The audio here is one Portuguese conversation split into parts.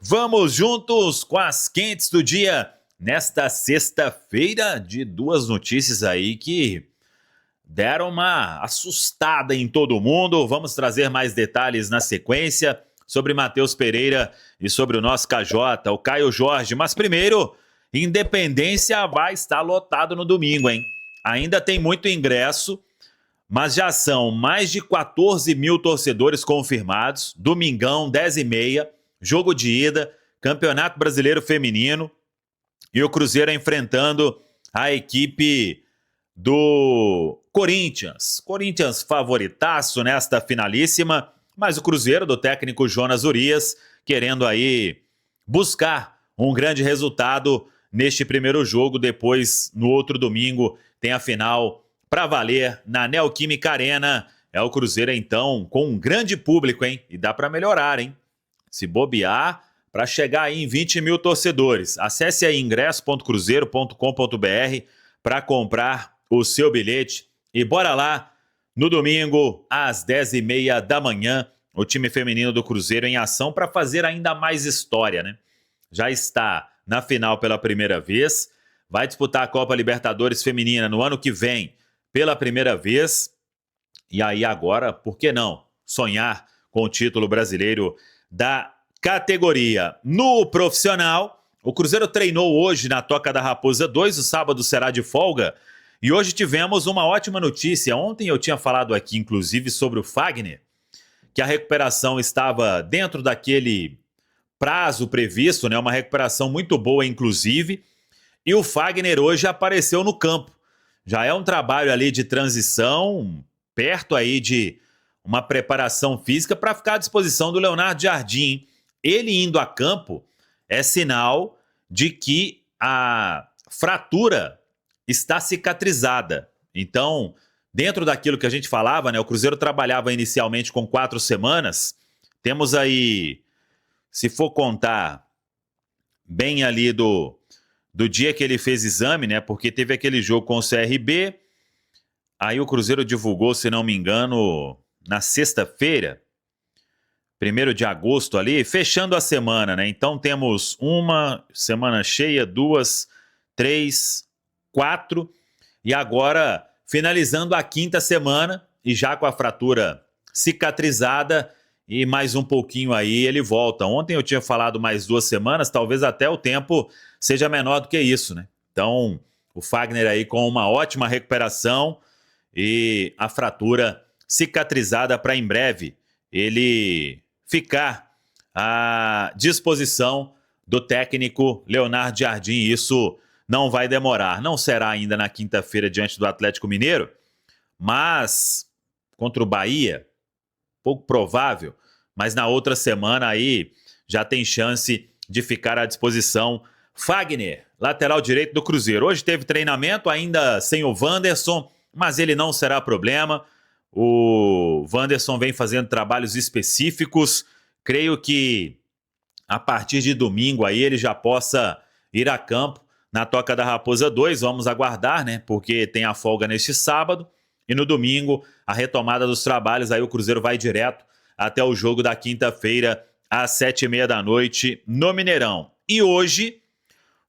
Vamos juntos com as quentes do dia nesta sexta-feira de duas notícias aí que deram uma assustada em todo mundo. Vamos trazer mais detalhes na sequência sobre Matheus Pereira e sobre o nosso KJ, o Caio Jorge. Mas primeiro, Independência vai estar lotado no domingo, hein? Ainda tem muito ingresso, mas já são mais de 14 mil torcedores confirmados. Domingão, 10h30, jogo de ida, Campeonato Brasileiro Feminino. E o Cruzeiro enfrentando a equipe do Corinthians. Corinthians favoritaço nesta finalíssima, mas o Cruzeiro do técnico Jonas Urias querendo aí buscar um grande resultado neste primeiro jogo. Depois, no outro domingo, tem a final para valer na Neoquímica Arena. É o Cruzeiro, então, com um grande público, hein? E dá para melhorar, hein? Se bobear, para chegar aí em 20 mil torcedores. Acesse aí ingresso.cruzeiro.com.br para comprar o seu bilhete. E bora lá, no domingo, às 10h30 da manhã, o time feminino do Cruzeiro em ação para fazer ainda mais história, né? Já está na final pela primeira vez, vai disputar a Copa Libertadores Feminina no ano que vem pela primeira vez. E aí agora, por que não sonhar com o título brasileiro da categoria? No profissional, o Cruzeiro treinou hoje na Toca da Raposa 2, o sábado será de folga, e hoje tivemos uma ótima notícia. Ontem eu tinha falado aqui, inclusive, sobre o Fagner, que a recuperação estava dentro daquele prazo previsto, né? Uma recuperação muito boa, inclusive, e o Fagner hoje apareceu no campo. Já é um trabalho ali de transição, perto aí de uma preparação física para ficar à disposição do Leonardo Jardim. Ele indo a campo é sinal de que a fratura está cicatrizada. Então, dentro daquilo que a gente falava, né, o Cruzeiro trabalhava inicialmente com 4 semanas. Temos aí, se for contar bem ali do dia que ele fez exame, né, porque teve aquele jogo com o CRB, aí o Cruzeiro divulgou, se não me engano, na sexta-feira, 1º de agosto ali, fechando a semana, né? Então temos uma semana cheia, 2, 3, 4, e agora finalizando a 5ª semana, e já com a fratura cicatrizada, e mais um pouquinho aí ele volta. Ontem eu tinha falado mais 2 semanas, talvez até o tempo seja menor do que isso, né? Então, o Fagner aí com uma ótima recuperação e a fratura cicatrizada para em breve ele ficar à disposição do técnico Leonardo Jardim. Isso não vai demorar. Não será ainda na quinta-feira diante do Atlético Mineiro, mas contra o Bahia, pouco provável, mas na outra semana aí já tem chance de ficar à disposição. Fagner, lateral direito do Cruzeiro. Hoje teve treinamento ainda sem o Wanderson, mas ele não será problema. O Wanderson vem fazendo trabalhos específicos. Creio que a partir de domingo aí ele já possa ir a campo na Toca da Raposa 2. Vamos aguardar, né? Porque tem a folga neste sábado. E no domingo, a retomada dos trabalhos. Aí o Cruzeiro vai direto até o jogo da quinta-feira, às 7h30 da noite, no Mineirão. E hoje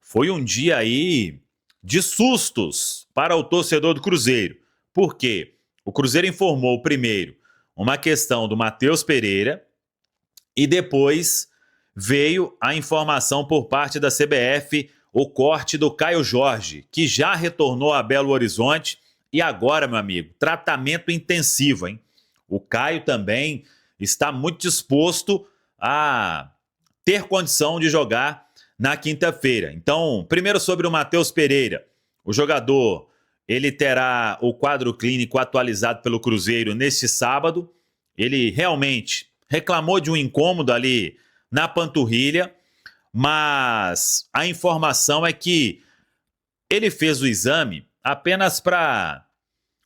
foi um dia aí de sustos para o torcedor do Cruzeiro. Por quê? O Cruzeiro informou primeiro uma questão do Matheus Pereira e depois veio a informação por parte da CBF, o corte do Caio Jorge, que já retornou a Belo Horizonte e agora, meu amigo, tratamento intensivo, hein? O Caio também está muito disposto a ter condição de jogar na quinta-feira. Então, primeiro sobre o Matheus Pereira. O jogador, ele terá o quadro clínico atualizado pelo Cruzeiro neste sábado. Ele realmente reclamou de um incômodo ali na panturrilha, mas a informação é que ele fez o exame apenas para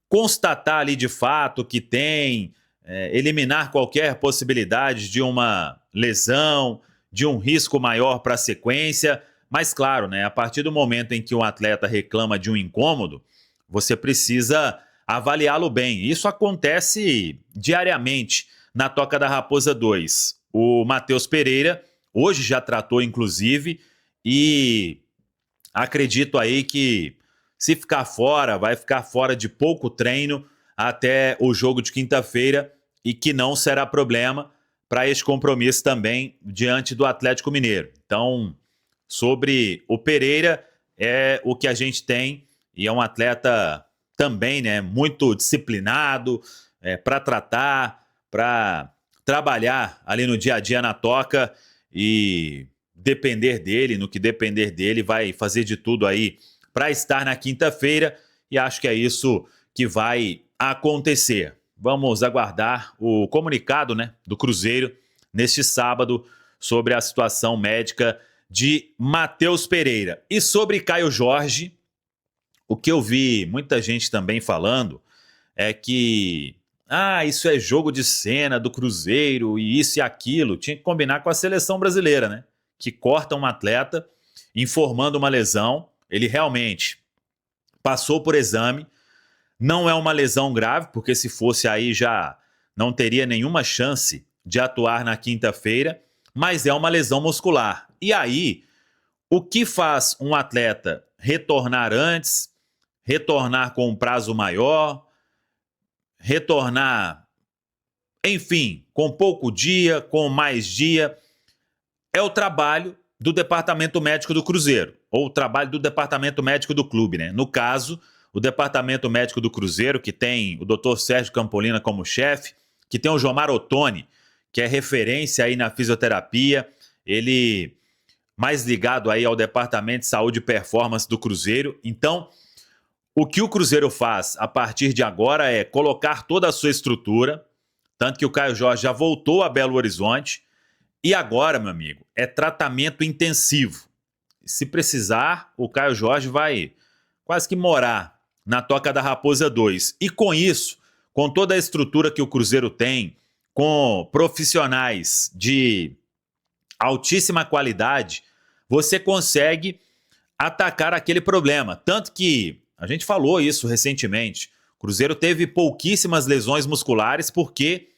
constatar ali de fato que tem, eliminar qualquer possibilidade de uma lesão, de um risco maior para a sequência. Mas claro, né, a partir do momento em que um atleta reclama de um incômodo, você precisa avaliá-lo bem. Isso acontece diariamente na Toca da Raposa 2. O Matheus Pereira Hoje já tratou, inclusive, e acredito aí que se ficar fora, vai ficar fora de pouco treino até o jogo de quinta-feira e que não será problema para esse compromisso também diante do Atlético Mineiro. Então, sobre o Pereira, é o que a gente tem e é um atleta também, né, muito disciplinado para tratar, para trabalhar ali no dia a dia na toca e depender dele, no que depender dele, vai fazer de tudo aí para estar na quinta-feira e acho que é isso que vai acontecer. Vamos aguardar o comunicado, né, do Cruzeiro neste sábado sobre a situação médica de Matheus Pereira. E sobre Caio Jorge, o que eu vi muita gente também falando é que isso é jogo de cena do Cruzeiro e isso e aquilo. Tinha que combinar com a seleção brasileira, né? Que corta um atleta informando uma lesão. Ele realmente passou por exame. Não é uma lesão grave, porque se fosse aí já não teria nenhuma chance de atuar na quinta-feira, mas é uma lesão muscular. E aí, o que faz um atleta retornar antes, retornar com um prazo maior, retornar, enfim, com pouco dia, com mais dia, é o trabalho do departamento médico do Cruzeiro, ou o trabalho do departamento médico do clube, né? No caso, o departamento médico do Cruzeiro, que tem o Dr. Sérgio Campolina como chefe, que tem o Jomar Ottoni, que é referência aí na fisioterapia, ele mais ligado aí ao departamento de saúde e performance do Cruzeiro. Então, o que o Cruzeiro faz a partir de agora é colocar toda a sua estrutura, tanto que o Caio Jorge já voltou a Belo Horizonte, e agora, meu amigo, é tratamento intensivo. Se precisar, o Caio Jorge vai quase que morar na Toca da Raposa 2. E com isso, com toda a estrutura que o Cruzeiro tem, com profissionais de altíssima qualidade, você consegue atacar aquele problema. Tanto que a gente falou isso recentemente. O Cruzeiro teve pouquíssimas lesões musculares porque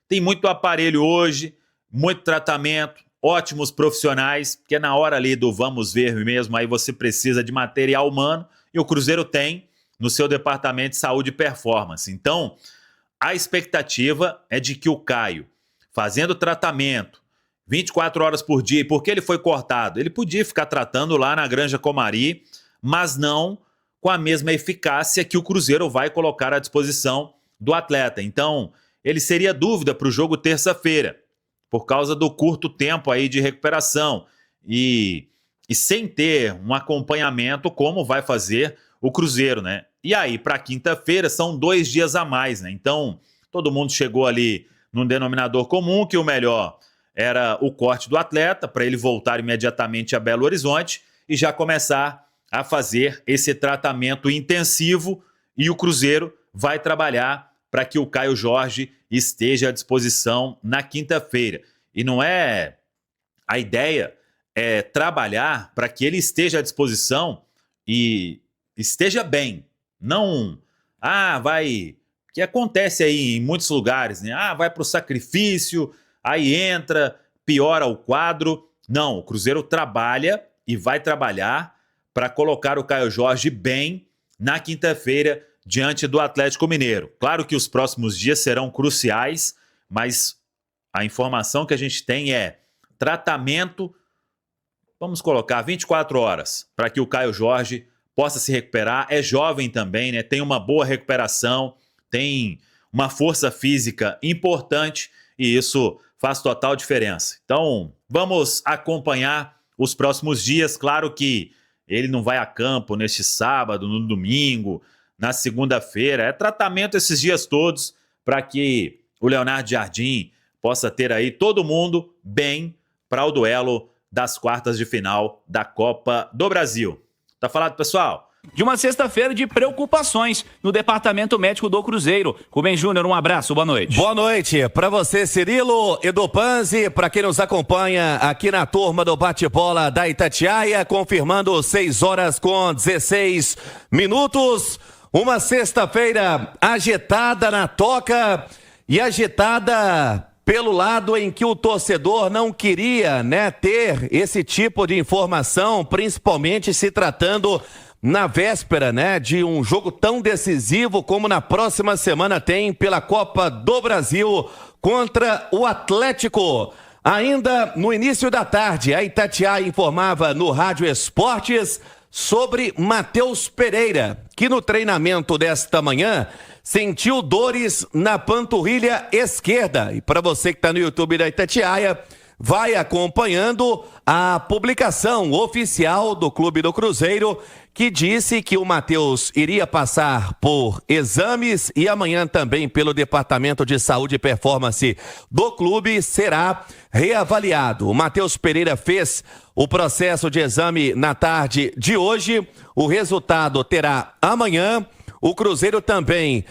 tem muito aparelho hoje, muito tratamento, ótimos profissionais, que é na hora ali do vamos ver mesmo, aí você precisa de material humano e o Cruzeiro tem no seu departamento de saúde e performance. Então, a expectativa é de que o Caio, fazendo tratamento 24 horas por dia, e porque ele foi cortado, ele podia ficar tratando lá na Granja Comari, mas não com a mesma eficácia que o Cruzeiro vai colocar à disposição do atleta. Então, ele seria dúvida para o jogo terça-feira, por causa do curto tempo aí de recuperação e sem ter um acompanhamento como vai fazer o Cruzeiro, né? E aí, para quinta-feira, são 2 dias a mais, né? Então, todo mundo chegou ali num denominador comum, que o melhor era o corte do atleta, para ele voltar imediatamente a Belo Horizonte e já começar a fazer esse tratamento intensivo, e o Cruzeiro vai trabalhar para que o Caio Jorge esteja à disposição na quinta-feira. E não é... A ideia é trabalhar para que ele esteja à disposição e esteja bem. Não, vai... Que acontece aí em muitos lugares, né? Vai para o sacrifício, aí entra, piora o quadro. Não, o Cruzeiro trabalha e vai trabalhar para colocar o Caio Jorge bem na quinta-feira diante do Atlético Mineiro. Claro que os próximos dias serão cruciais, mas a informação que a gente tem é tratamento, vamos colocar 24 horas, para que o Caio Jorge possa se recuperar. É jovem também, né? Tem uma boa recuperação, tem uma força física importante e isso faz total diferença. Então, vamos acompanhar os próximos dias. Claro que ele não vai a campo neste sábado, no domingo, na segunda-feira. É tratamento esses dias todos para que o Leonardo Jardim possa ter aí todo mundo bem para o duelo das quartas de final da Copa do Brasil. Tá falado, pessoal? De uma sexta-feira de preocupações no departamento médico do Cruzeiro. Rubem Júnior, um abraço, boa noite. Boa noite para você, Cirilo, Edu Panzi, para quem nos acompanha aqui na turma do bate-bola da Itatiaia, confirmando 6 horas com 16 minutos. Uma sexta-feira agitada na toca e agitada pelo lado em que o torcedor não queria, né, ter esse tipo de informação, principalmente se tratando na véspera, né, de um jogo tão decisivo como na próxima semana tem pela Copa do Brasil contra o Atlético. Ainda no início da tarde, a Itatiaia informava no Rádio Esportes sobre Matheus Pereira, que no treinamento desta manhã sentiu dores na panturrilha esquerda. E para você que está no YouTube da Itatiaia, vai acompanhando a publicação oficial do Clube do Cruzeiro, que disse que o Matheus iria passar por exames e amanhã também pelo Departamento de Saúde e Performance do clube será reavaliado. O Matheus Pereira fez o processo de exame na tarde de hoje, o resultado terá amanhã. O Cruzeiro também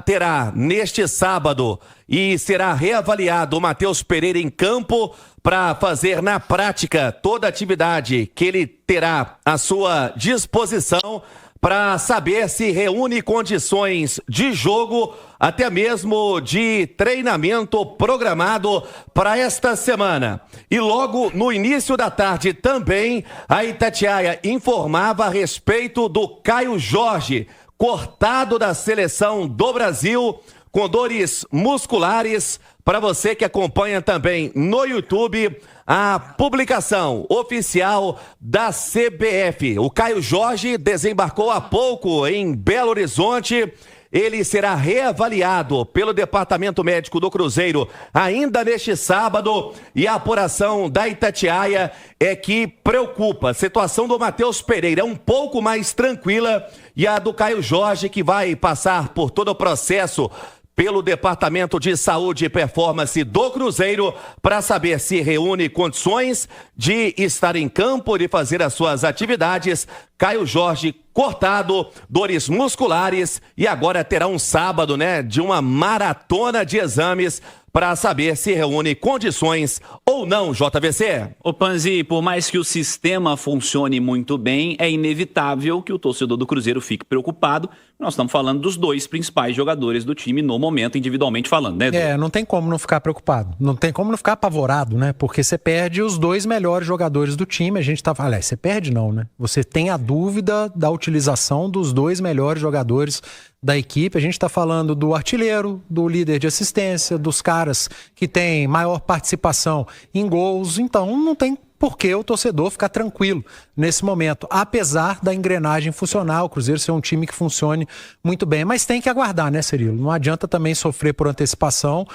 terá neste sábado e será reavaliado o Matheus Pereira em campo para fazer na prática toda a atividade que ele terá à sua disposição para saber se reúne condições de jogo, até mesmo de treinamento programado para esta semana. E logo no início da tarde também, a Itatiaia informava a respeito do Caio Jorge, cortado da seleção do Brasil, com dores musculares. Para você que acompanha também no YouTube a publicação oficial da CBF. O Caio Jorge desembarcou há pouco em Belo Horizonte. Ele será reavaliado pelo Departamento Médico do Cruzeiro ainda neste sábado. E a apuração da Itatiaia é que preocupa. A situação do Matheus Pereira é um pouco mais tranquila e a do Caio Jorge, que vai passar por todo o processo pelo Departamento de Saúde e Performance do Cruzeiro para saber se reúne condições de estar em campo, de fazer as suas atividades. Caio Jorge cortado, dores musculares e agora terá um sábado, né, de uma maratona de exames para saber se reúne condições ou não, JVC. Ô Panzi, por mais que o sistema funcione muito bem, é inevitável que o torcedor do Cruzeiro fique preocupado. Nós estamos falando dos dois principais jogadores do time no momento, individualmente falando, né, Edu? Não tem como não ficar preocupado, não tem como não ficar apavorado, né? Porque você perde os dois melhores jogadores do time, a gente tá... Aliás, você perde não, né? Você tem a dúvida da utilização dos dois melhores jogadores da equipe. A gente está falando do artilheiro, do líder de assistência, dos caras que têm maior participação em gols. Então não tem por que o torcedor ficar tranquilo nesse momento, apesar da engrenagem funcionar, o Cruzeiro ser um time que funcione muito bem. Mas tem que aguardar, né, Cirilo? Não adianta também sofrer por antecipação.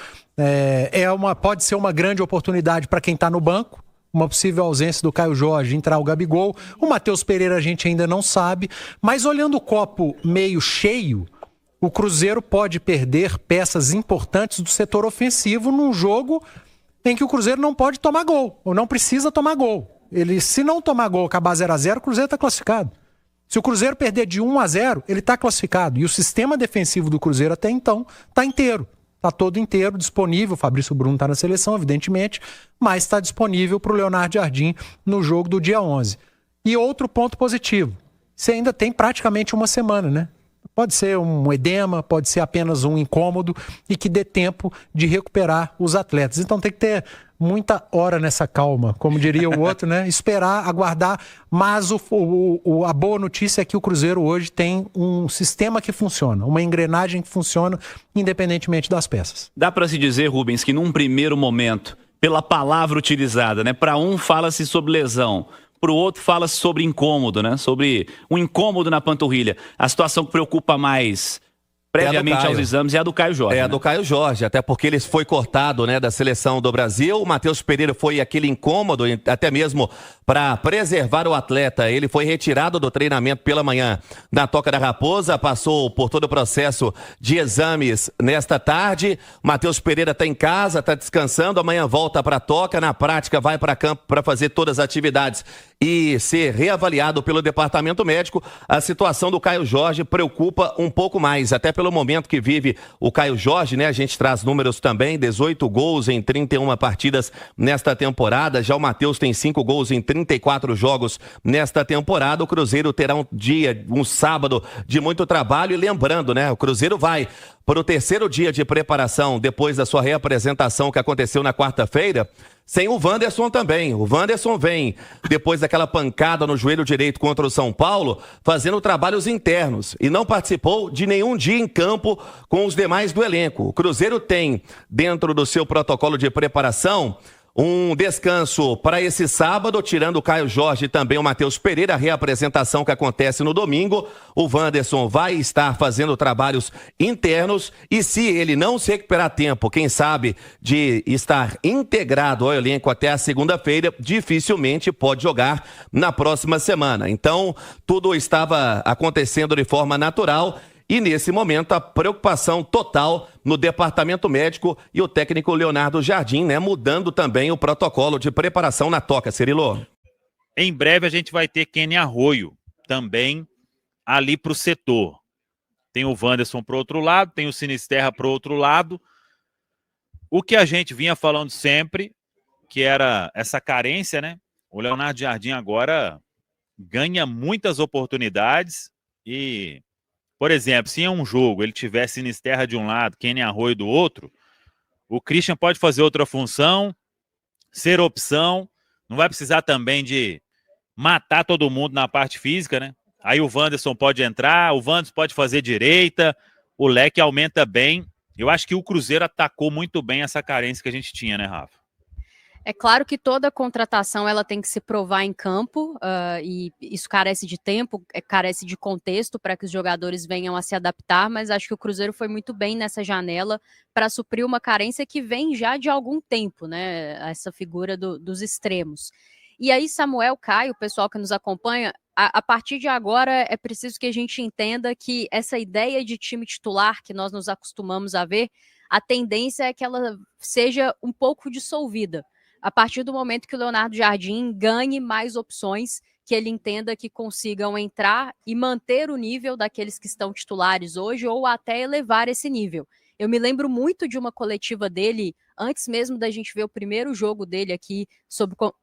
Pode ser uma grande oportunidade para quem está no banco. Uma possível ausência do Caio Jorge, entrar o Gabigol. O Matheus Pereira a gente ainda não sabe. Mas olhando o copo meio cheio, o Cruzeiro pode perder peças importantes do setor ofensivo num jogo em que o Cruzeiro não pode tomar gol, ou não precisa tomar gol. Se não tomar gol, acabar 0-0, o Cruzeiro está classificado. Se o Cruzeiro perder de 1-0, ele está classificado. E o sistema defensivo do Cruzeiro até então está inteiro. Está todo inteiro, disponível. O Fabrício Bruno está na seleção, evidentemente, mas está disponível para o Leonardo Jardim no jogo do dia 11. E outro ponto positivo, você ainda tem praticamente uma semana, né? Pode ser um edema, pode ser apenas um incômodo e que dê tempo de recuperar os atletas. Então tem que ter muita hora nessa calma, como diria o outro, né? Esperar, aguardar, mas a boa notícia é que o Cruzeiro hoje tem um sistema que funciona, uma engrenagem que funciona independentemente das peças. Dá para se dizer, Rubens, que num primeiro momento, pela palavra utilizada, né? Para um fala-se sobre lesão, para o outro fala sobre incômodo, né? Sobre um incômodo na panturrilha. A situação que preocupa mais previamente aos exames é a do Caio Jorge. A do Caio Jorge, até porque ele foi cortado, né, da seleção do Brasil. O Matheus Pereira foi aquele incômodo, até mesmo para preservar o atleta. Ele foi retirado do treinamento pela manhã na Toca da Raposa, passou por todo o processo de exames nesta tarde. O Matheus Pereira está em casa, está descansando, amanhã volta para a Toca, na prática vai para campo para fazer todas as atividades e ser reavaliado pelo Departamento Médico. A situação do Caio Jorge preocupa um pouco mais, até pelo momento que vive o Caio Jorge, né? A gente traz números também, 18 gols em 31 partidas nesta temporada. Já o Matheus tem 5 gols em 34 jogos nesta temporada. O Cruzeiro terá um sábado de muito trabalho. E lembrando, né? O Cruzeiro vai para o terceiro dia de preparação depois da sua reapresentação que aconteceu na quarta-feira, sem o Wanderson também. O Wanderson vem, depois daquela pancada no joelho direito contra o São Paulo, fazendo trabalhos internos e não participou de nenhum dia em campo com os demais do elenco. O Cruzeiro tem, dentro do seu protocolo de preparação, um descanso para esse sábado, tirando o Caio Jorge e também o Matheus Pereira, a reapresentação que acontece no domingo. O Wanderson vai estar fazendo trabalhos internos e se ele não se recuperar a tempo, quem sabe, de estar integrado ao elenco até a segunda-feira, dificilmente pode jogar na próxima semana. Então, tudo estava acontecendo de forma natural. E nesse momento a preocupação total no departamento médico e o técnico Leonardo Jardim, né, mudando também o protocolo de preparação na toca, Cirilo. Em breve a gente vai ter Kenny Arroio também ali para o setor. Tem o Wanderson para o outro lado, tem o Sinisterra para o outro lado. O que a gente vinha falando sempre, que era essa carência, né? O Leonardo Jardim agora ganha muitas oportunidades e... Por exemplo, se em um jogo ele tiver Sinisterra de um lado, Kenny Arroio do outro, o Christian pode fazer outra função, ser opção, não vai precisar também de matar todo mundo na parte física, né? Aí o Wanderson pode entrar, o Wanderson pode fazer direita, o leque aumenta bem. Eu acho que o Cruzeiro atacou muito bem essa carência que a gente tinha, né, Rafa? É claro que toda contratação ela tem que se provar em campo, e isso carece de tempo, carece de contexto para que os jogadores venham a se adaptar, mas acho que o Cruzeiro foi muito bem nessa janela para suprir uma carência que vem já de algum tempo, né? Essa figura dos extremos. E aí, Samuel, Caio, o pessoal que nos acompanha, a partir de agora é preciso que a gente entenda que essa ideia de time titular que nós nos acostumamos a ver, a tendência é que ela seja um pouco dissolvida. A partir do momento que o Leonardo Jardim ganhe mais opções, que ele entenda que consigam entrar e manter o nível daqueles que estão titulares hoje ou até elevar esse nível. Eu me lembro muito de uma coletiva dele, antes mesmo da gente ver o primeiro jogo dele aqui,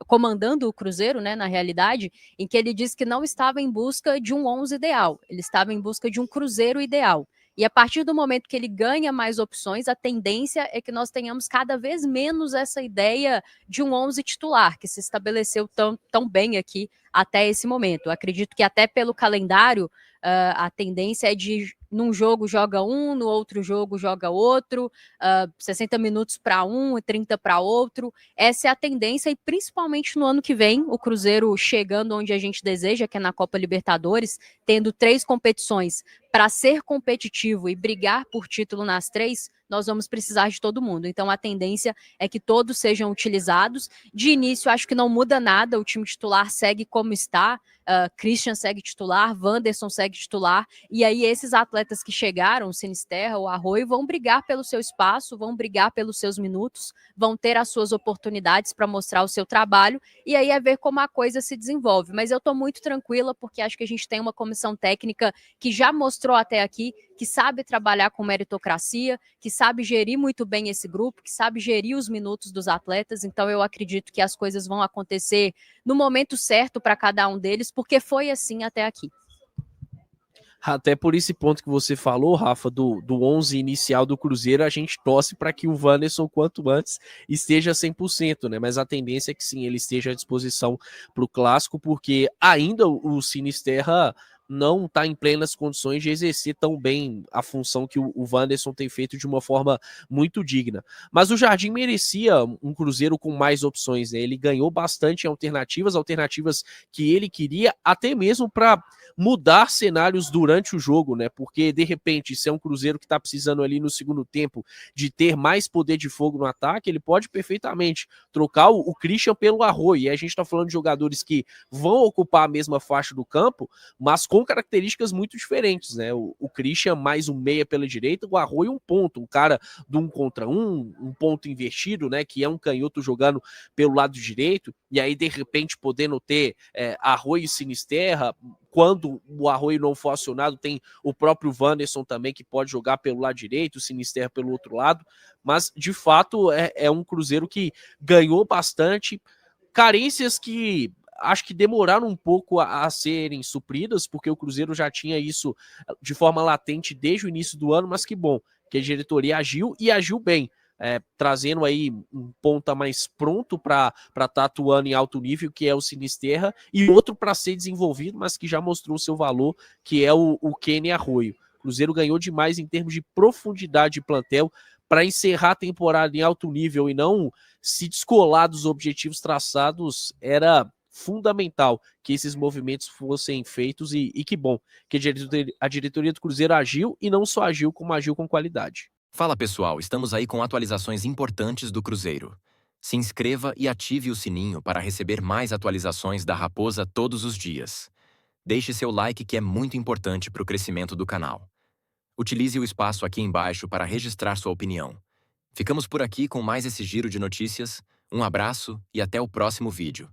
comandando o Cruzeiro, né, na realidade, em que ele disse que não estava em busca de um 11 ideal, ele estava em busca de um Cruzeiro ideal. E a partir do momento que ele ganha mais opções, a tendência é que nós tenhamos cada vez menos essa ideia de um 11 titular, que se estabeleceu tão bem aqui até esse momento. Eu acredito que até pelo calendário, a tendência é de num jogo joga um, no outro jogo joga outro, 60 minutos para um e 30 para outro. Essa é a tendência, e principalmente no ano que vem, o Cruzeiro chegando onde a gente deseja, que é na Copa Libertadores, tendo 3 competições para ser competitivo e brigar por título nas 3, nós vamos precisar de todo mundo. Então a tendência é que todos sejam utilizados. De início, acho que não muda nada, o time titular segue como está, Christian segue titular, Wanderson segue titular, e aí esses atletas que chegaram, o Sinisterra, o Arroio, vão brigar pelo seu espaço, vão brigar pelos seus minutos, vão ter as suas oportunidades para mostrar o seu trabalho, e aí é ver como a coisa se desenvolve. Mas eu estou muito tranquila, porque acho que a gente tem uma comissão técnica que já mostrou até aqui que sabe trabalhar com meritocracia, que sabe gerir muito bem esse grupo, que sabe gerir os minutos dos atletas. Então eu acredito que as coisas vão acontecer no momento certo para cada um deles, porque foi assim até aqui. Até por esse ponto que você falou, Rafa, do 11 inicial do Cruzeiro, a gente torce para que o Wanderson, quanto antes, esteja 100%, né? Mas a tendência é que sim, ele esteja à disposição para o Clássico, porque ainda o Sinisterra não está em plenas condições de exercer tão bem a função que o Wanderson tem feito de uma forma muito digna. Mas o Jardim merecia um Cruzeiro com mais opções, né? Ele ganhou bastante alternativas que ele queria, até mesmo para mudar cenários durante o jogo, né? Porque, de repente, se é um Cruzeiro que está precisando ali no segundo tempo de ter mais poder de fogo no ataque, ele pode perfeitamente trocar o Christian pelo Arroio. E a gente está falando de jogadores que vão ocupar a mesma faixa do campo, mas com com características muito diferentes, né? O Christian mais um meia pela direita, o Arroio um ponto, um cara do 1 contra 1, um ponto invertido, né? Que é um canhoto jogando pelo lado direito, e aí de repente podendo ter Arroio e Sinisterra. Quando o Arroio não for acionado, tem o próprio Wanderson também, que pode jogar pelo lado direito, o Sinisterra pelo outro lado, mas de fato é um Cruzeiro que ganhou bastante, carências que acho que demoraram um pouco a serem supridas, porque o Cruzeiro já tinha isso de forma latente desde o início do ano, mas que bom, que a diretoria agiu e agiu bem, trazendo aí um ponta mais pronto para estar atuando em alto nível, que é o Sinisterra, e outro para ser desenvolvido, mas que já mostrou seu valor, que é o Kenny Arroio. O Cruzeiro ganhou demais em termos de profundidade de plantel para encerrar a temporada em alto nível e não se descolar dos objetivos traçados. Era fundamental que esses movimentos fossem feitos e que bom que a diretoria do Cruzeiro agiu e não só agiu, como agiu com qualidade. Fala pessoal, estamos aí com atualizações importantes do Cruzeiro. Se inscreva e ative o sininho para receber mais atualizações da Raposa todos os dias. Deixe seu like, que é muito importante para o crescimento do canal. Utilize o espaço aqui embaixo para registrar sua opinião. Ficamos por aqui com mais esse giro de notícias. Um abraço e até o próximo vídeo.